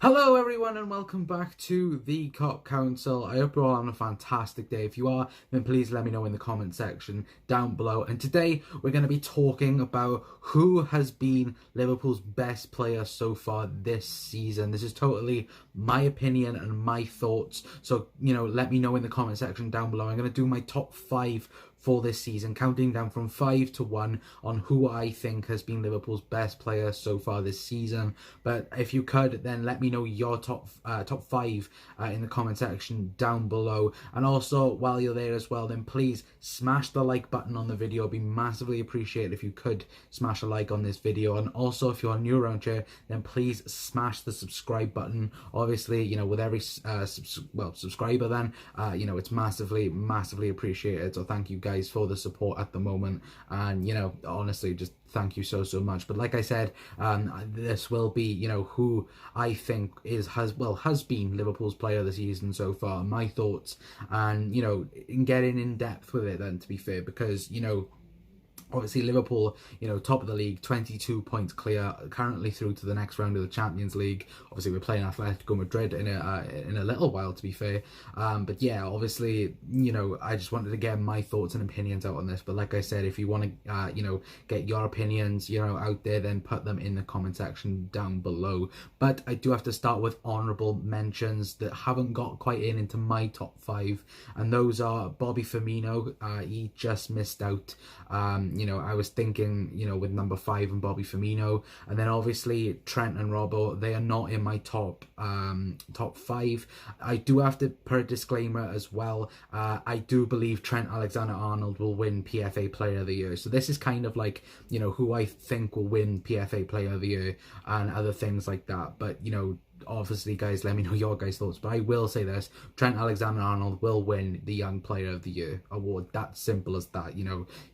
Hello everyone and welcome back to the Cop Council. I hope you're all having a fantastic day. If you are, then please let me know in the comment section down below. And today we're going to be talking about who has been Liverpool's best player so far this season. This is totally my opinion and my thoughts. So, let me know in the comment section down below. I'm going to do my top 5 for this season, counting down from 5 to 1 on who I think has been Liverpool's best player so far this season. But if you could, then let me know your top 5 in the comment section down below. And also, while you're there as well, then please smash the like button on the video. It'd be massively appreciated if you could smash a like on this video. And also, if you're new around here, then please smash the subscribe button. Obviously, with every subscriber, then it's massively appreciated. So thank you guys for the support at the moment, and honestly, just thank you so much. But like I said, this will be who I think has been Liverpool's player of the season so far, my thoughts, and in getting in depth with it then, to be fair, because obviously Liverpool, top of the league, 22 points clear, currently through to the next round of the Champions League. Obviously we're playing Atletico Madrid in a little while, to be fair. But yeah, obviously, I just wanted to get my thoughts and opinions out on this. But like I said, if you want to, get your opinions, out there, then put them in the comment section down below. But I do have to start with honourable mentions that haven't got quite into my top 5, and those are Bobby Firmino. He just missed out. I was thinking, with number 5 and Bobby Firmino, and then obviously Trent and Robbo, they are not in my top 5. I do have to put a disclaimer as well. I do believe Trent Alexander-Arnold will win PFA Player of the Year. So this is kind of like, who I think will win PFA Player of the Year and other things like that. But, obviously, guys, let me know your guys' thoughts. But I will say this: Trent Alexander-Arnold will win the Young Player of the Year award. That simple as that.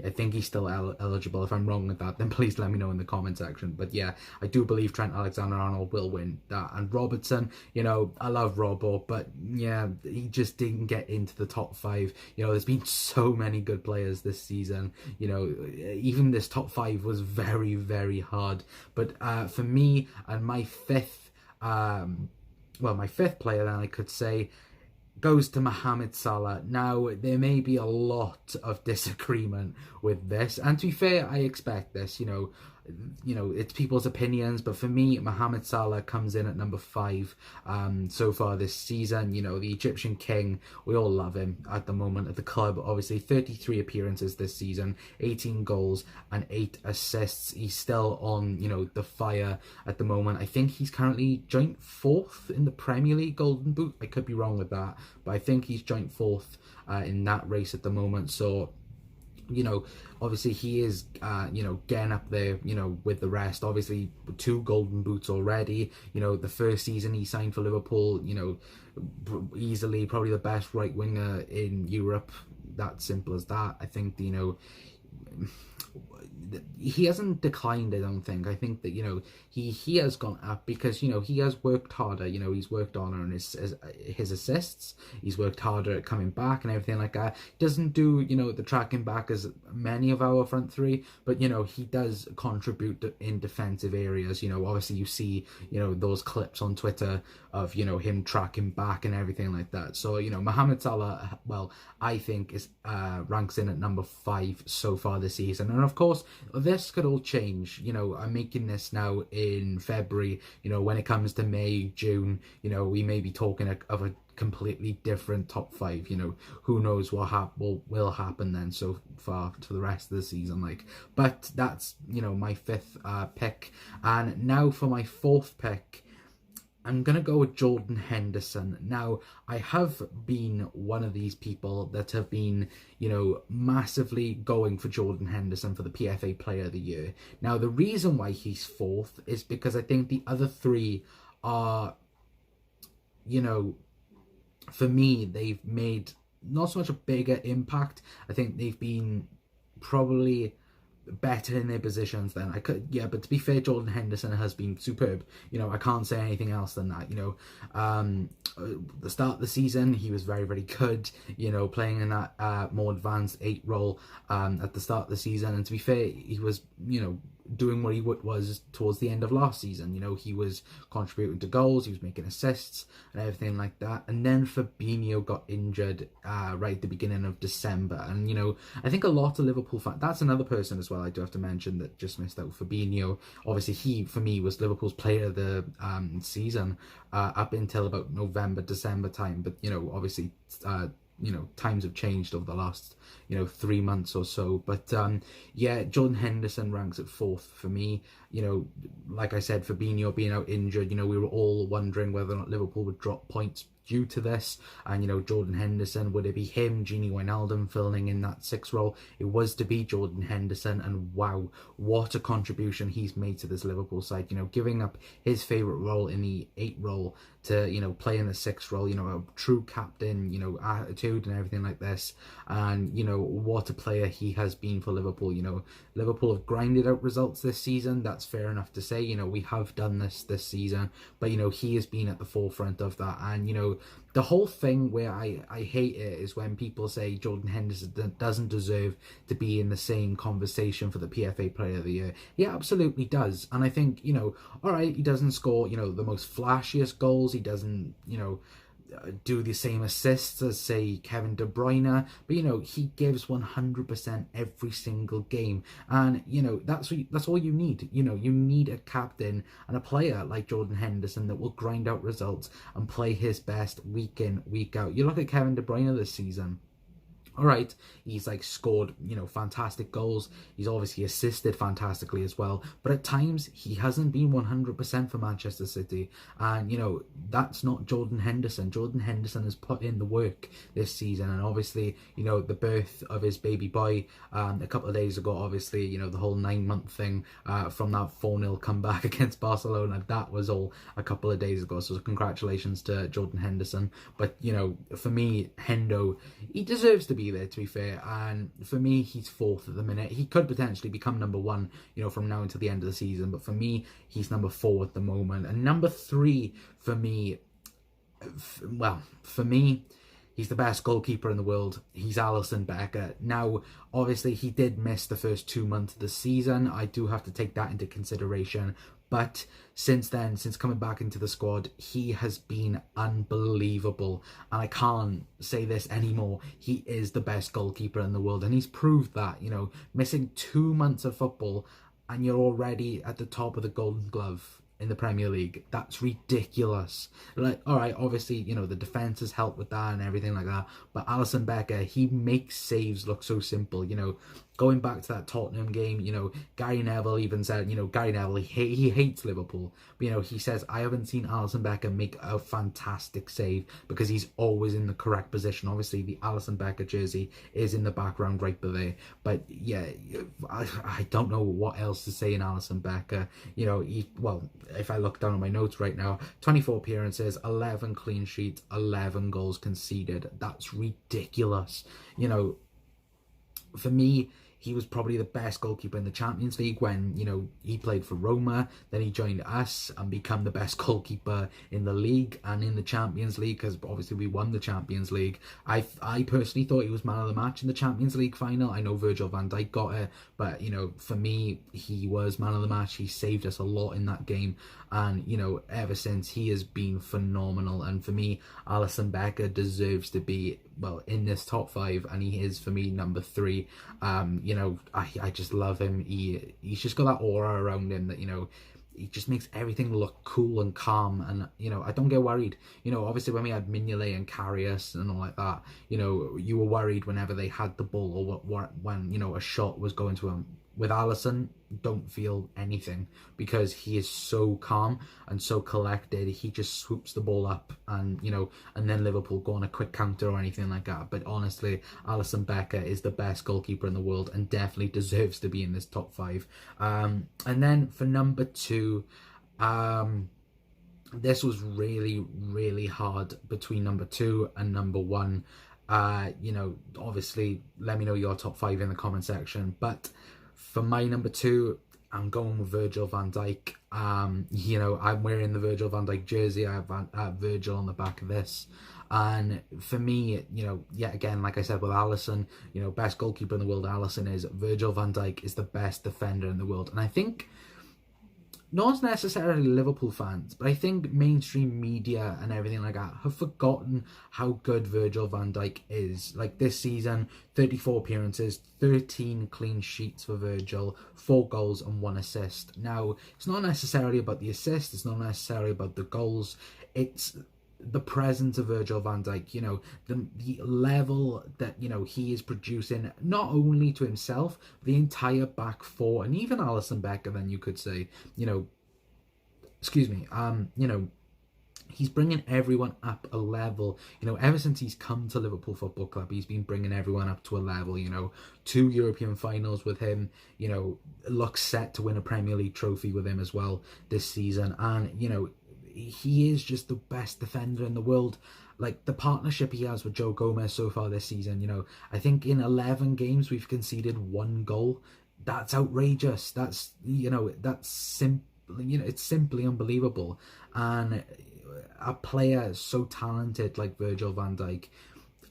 I think he's still eligible. If I'm wrong with that, then please let me know in the comment section. But yeah, I do believe Trent Alexander-Arnold will win that. And Robertson, I love Robbo, but yeah, he just didn't get into the top 5. There's been so many good players this season. Even this top 5 was very, very hard. But for me, and my fifth player, then I could say, goes to Mohamed Salah. Now, there may be a lot of disagreement with this, and to be fair, I expect this. It's people's opinions, but for me, Mohamed Salah comes in at number 5 so far this season. The Egyptian king, we all love him at the moment at the club. Obviously 33 appearances this season, 18 goals and 8 assists. He's still on the fire at the moment. I think he's currently joint 4th in the Premier League Golden Boot. I could be wrong with that, but I think he's joint 4th in that race at the moment. So obviously he is, getting up there, with the rest. Obviously 2 golden boots already. The first season he signed for Liverpool, easily probably the best right winger in Europe. That simple as that. I think, he hasn't declined, I don't think. I think that, he has gone up because, he has worked harder. He's worked on his assists. He's worked harder at coming back and everything like that. He doesn't do, the tracking back as many of our front 3, but, he does contribute in defensive areas. Obviously you see, those clips on Twitter of, him tracking back and everything like that. So, Mohamed Salah, I think is ranks in at number 5 so far this season. And of course, this could all change. I'm making this now in February. When it comes to May, June, we may be talking of a completely different top 5. Who knows what will happen then so far to the rest of the season. But that's my 5th pick. And now for my 4th pick, I'm going to go with Jordan Henderson. Now, I have been one of these people that have been, massively going for Jordan Henderson for the PFA Player of the Year. Now, the reason why he's 4th is because I think the other 3 are, for me, they've made not so much a bigger impact. I think they've been probably better in their positions, then I could, yeah. But to be fair, Jordan Henderson has been superb. I can't say anything else than that. The start of the season, he was very, very good. Playing in that more advanced 8 role at the start of the season, and to be fair, he was doing what he was towards the end of last season. He was contributing to goals, he was making assists and everything like that. And then Fabinho got injured right at the beginning of December, and I think a lot of Liverpool fans, that's another person as well I do have to mention that just missed out. Fabinho, obviously he for me was Liverpool's player of the season up until about November, December time, but obviously times have changed over the last 3 months or so. But yeah, Jordan Henderson ranks at 4th for me. Like I said, Fabinho being out injured, we were all wondering whether or not Liverpool would drop points due to this. And Jordan Henderson, would it be him, Gini Wijnaldum filling in that 6th role? It was to be Jordan Henderson, and wow, what a contribution he's made to this Liverpool side. Giving up his favourite role in the 8 role to play in the 6th role, a true captain, attitude and everything like this. And what a player he has been for Liverpool. Liverpool have grinded out results this season, that's fair enough to say. We have done this season, but he has been at the forefront of that. And the whole thing where I hate it is when people say Jordan Henderson doesn't deserve to be in the same conversation for the PFA Player of the Year. He absolutely does. And I think, alright, he doesn't score, the most flashiest goals. He doesn't, do the same assists as, say, Kevin De Bruyne, but he gives 100% every single game. And that's all you need. You need a captain and a player like Jordan Henderson that will grind out results and play his best week in, week out. You look at Kevin De Bruyne this season. All right, he's scored, fantastic goals. He's obviously assisted fantastically as well. But at times, he hasn't been 100% for Manchester City. And, that's not Jordan Henderson. Jordan Henderson has put in the work this season. And obviously, the birth of his baby boy a couple of days ago, obviously, the whole 9-month thing from that 4-0 comeback against Barcelona, that was all a couple of days ago. So congratulations to Jordan Henderson. But, for me, Hendo, he deserves to be there, to be fair. And for me, he's 4th at the minute. He could potentially become number 1 from now until the end of the season, but for me, he's number 4 at the moment. And number 3 for me, he's the best goalkeeper in the world. He's Alison Becker. Now, obviously, he did miss the first 2 months of the season. I do have to take that into consideration. But since then, since coming back into the squad, he has been unbelievable. And I can't say this anymore. He is the best goalkeeper in the world. And he's proved that, missing 2 months of football and you're already at the top of the Golden Glove in the Premier League. That's ridiculous. All right, obviously, the defence has helped with that and everything like that. But Alison Becker, he makes saves look so simple. Going back to that Tottenham game, Gary Neville even said, Gary Neville, he hates Liverpool. But, he says, I haven't seen Alison Becker make a fantastic save because he's always in the correct position. Obviously, the Alison Becker jersey is in the background right there. But, yeah, I don't know what else to say in Alison Becker. If I look down at my notes right now, 24 appearances, 11 clean sheets, 11 goals conceded. That's ridiculous. For me, he was probably the best goalkeeper in the Champions League when, he played for Roma. Then he joined us and become the best goalkeeper in the league and in the Champions League, because obviously we won the Champions League. I personally thought he was man of the match in the Champions League final. I know Virgil van Dijk got it, but, for me, he was man of the match. He saved us a lot in that game. And, ever since, he has been phenomenal. And for me, Alison Becker deserves to be, in this top 5, and he is, for me, number 3. I just love him. He's just got that aura around him that, he just makes everything look cool and calm. And, I don't get worried. Obviously when we had Mignolet and Karius and all like that, you were worried whenever they had the ball or when, a shot was going to him. With Alison, don't feel anything because he is so calm and so collected. He just swoops the ball up and, and then Liverpool go on a quick counter or anything like that. But honestly, Alison Becker is the best goalkeeper in the world and definitely deserves to be in this top 5. And then for number 2, this was really, really hard between number 2 and number 1. Obviously, let me know your top 5 in the comment section. But For my number 2, I'm going with Virgil van Dijk. You know, I'm wearing the Virgil van Dijk jersey. I have Virgil on the back of this. And for me, you know, yet again, like I said with Alison, you know, best goalkeeper in the world, Alison is. Virgil van Dijk is the best defender in the world. And I think, not necessarily Liverpool fans, but I think mainstream media and everything like that have forgotten how good Virgil van Dijk is. Like this season, 34 appearances, 13 clean sheets for Virgil, 4 goals and 1 assist. Now, it's not necessarily about the assist, it's not necessarily about the goals, it's the presence of Virgil van Dijk, you know, the level that, you know, he is producing, not only to himself, the entire back four, and even Alison Becker, then you could say, you know, you know, he's bringing everyone up a level. You know, ever since he's come to Liverpool Football Club, he's been bringing everyone up to a level, you know, 2 European finals with him, you know, looks set to win a Premier League trophy with him as well this season, and, you know, he is just the best defender in the world. Like the partnership he has with Joe Gomez so far this season, you know, I think in 11 games we've conceded 1 goal. That's outrageous. That's, you know, that's simply, you know, it's simply unbelievable. And a player so talented like Virgil van Dijk,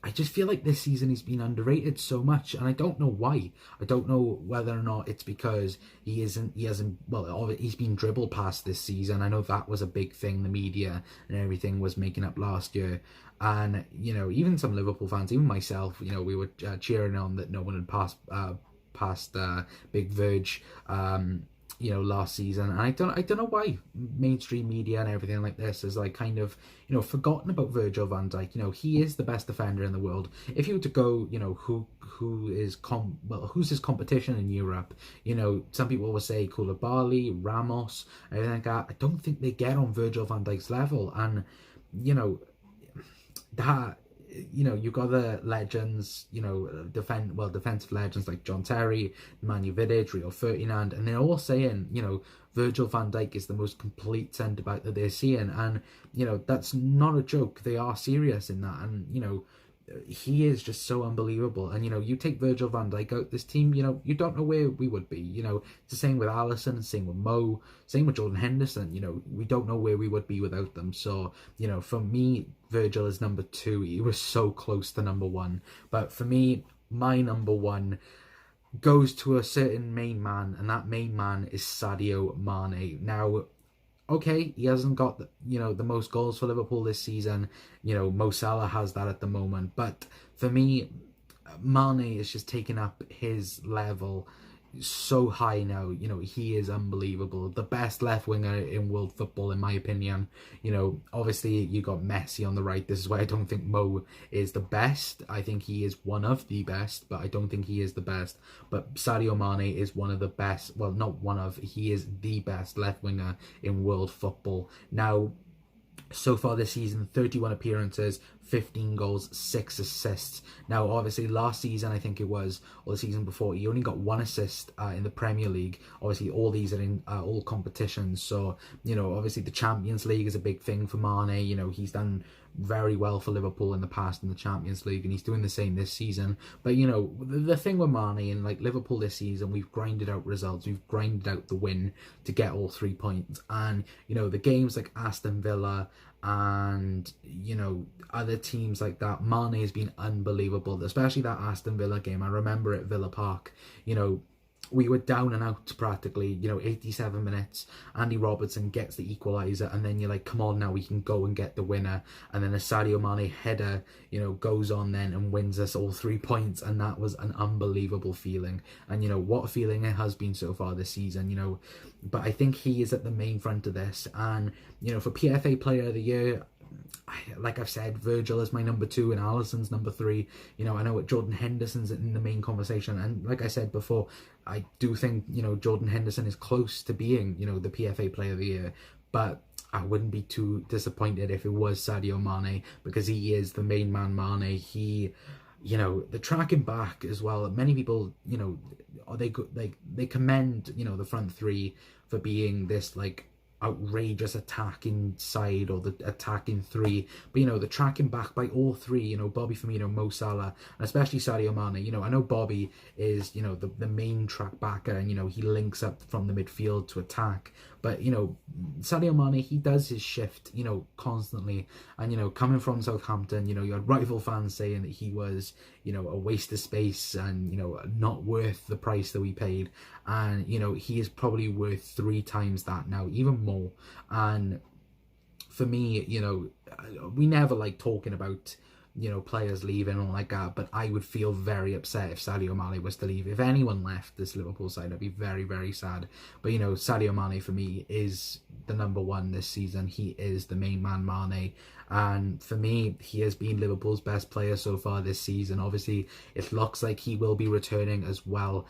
I just feel like this season he's been underrated so much, and I don't know why. I don't know whether or not it's because he's been dribbled past this season. I know that was a big thing, the media and everything was making up last year. And, you know, even some Liverpool fans, even myself, you know, we were cheering on that no one had passed Big Virg, you know, last season. And I don't know why mainstream media and everything like this is like kind of, you know, forgotten about Virgil van Dijk. You know, he is the best defender in the world. If you were to go, you know, who's his competition in Europe, you know, some people will say Koulibaly, Ramos, everything like that. I don't think they get on Virgil van Dijk's level. And, you know, that, you know, you got the legends, you know, defensive legends like John Terry, Nemanja Vidic, Rio Ferdinand, and they're all saying, you know, Virgil van Dijk is the most complete centre-back that they're seeing. And, you know, that's not a joke. They are serious in that. And, you know, he is just so unbelievable. And, you know, you take Virgil van Dijk out this team, you know, you don't know where we would be. You know, it's the same with Alison, same with Mo, same with Jordan Henderson. You know, we don't know where we would be without them. So, you know, for me, Virgil is number 2. He was so close to number 1. But for me, my number 1 goes to a certain main man, and that main man is Sadio Mane. Now, okay, he hasn't got, you know, the most goals for Liverpool this season. You know, Mo Salah has that at the moment. But for me, Mane is just taking up his level so high now. You know, he is unbelievable. The best left winger in world football, in my opinion. You know, obviously you got Messi on the right. This is why I don't think Mo is the best. I think he is one of the best, but I don't think he is the best. But Sadio Mane is one of the best. Well, not one of, he is the best left winger in world football. Now, so far this season, 31 appearances, 15 goals, 6 assists. Now, obviously, last season, I think it was, or the season before, he only got 1 assist in the Premier League. Obviously, all these are in all competitions. So, you know, obviously, the Champions League is a big thing for Mane. You know, he's done very well for Liverpool in the past in the Champions League, and he's doing the same this season. But, you know, the thing with Mane and, like, Liverpool this season, we've grinded out results. We've grinded out the win to get all 3 points. And, you know, the games like Aston Villa and, you know, other teams like that, Mane has been unbelievable, especially that Aston Villa game. I remember at Villa Park, you know, we were down and out practically, you know, 87 minutes, Andy Robertson gets the equaliser, and then you're like, come on now, we can go and get the winner. And then a Sadio Mane header, you know, goes on then and wins us all 3 points, and that was an unbelievable feeling. And, you know, what a feeling it has been so far this season, you know. But I think he is at the main front of this. And, you know, for PFA Player of the Year, like I've said, Virgil is my number 2 and Alisson's number 3. You know, I know Jordan Henderson's in the main conversation, and like I said before, I do think, you know, Jordan Henderson is close to being, you know, the PFA Player of the Year, but I wouldn't be too disappointed if it was Sadio Mane, because he is the main man. Mane, he, you know, the tracking back as well. Many people, you know, they commend, you know, the front 3 for being this, like, outrageous attacking side or the attacking three, but the tracking back by all three, Bobby Firmino, Mo Salah, and especially Sadio Mane. I know Bobby is the main track backer, and he links up from the midfield to attack, but Sadio Mane, he does his shift constantly, and coming from Southampton, you had rival fans saying that he was a waste of space and not worth the price that we paid, and he is probably worth 3 times that now, even more. And for me, we never like talking about players leaving or like that, but I would feel very upset if Sadio Mane was to leave. If anyone left this Liverpool side, I'd be very, very sad. But Sadio Mane for me is the number one this season. He is the main man, Mane, and for me, he has been Liverpool's best player so far this season. Obviously, it looks like he will be returning as well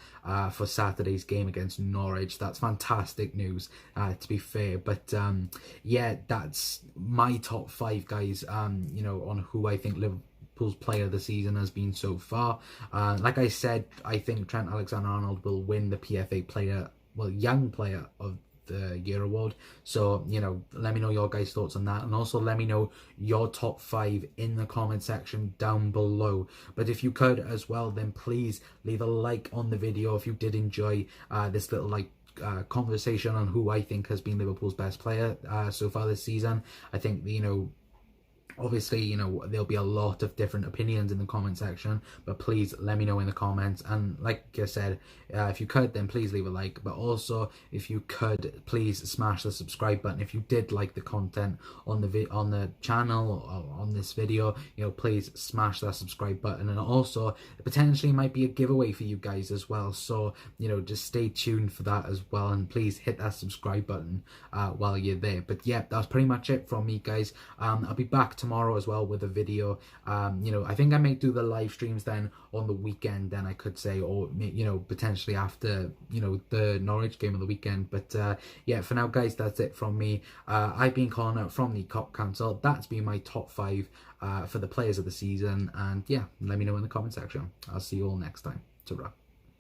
for Saturday's game against Norwich. That's fantastic news, to be fair. But yeah, that's my top 5, guys, on who I think Liverpool's player of the season has been so far. Like I said, I think Trent Alexander-Arnold will win the PFA Young Player of the Year award. So let me know your guys' thoughts on that, and also let me know your top 5 in the comment section down below. But if you could as well, then please leave a like on the video if you did enjoy this little conversation on who I think has been Liverpool's best player so far this season. I think obviously, there'll be a lot of different opinions in the comment section, but please let me know in the comments. And like I said, if you could, then please leave a like. But also, if you could, please smash the subscribe button. If you did like the content on the channel or on this video, please smash that subscribe button. And also, potentially might be a giveaway for you guys as well. So, just stay tuned for that as well. And please hit that subscribe button while you're there. But yeah, that's pretty much it from me, guys. I'll be back tomorrow as well with a video. I think I may do the live streams then on the weekend, then I could say, or potentially after the Norwich game of the weekend. But yeah, for now, guys, that's it from me. I've been calling out from the Cop Council. That's been my top 5 for the players of the season, and yeah, let me know in the comment section. I'll see you all next time. Ta-ra.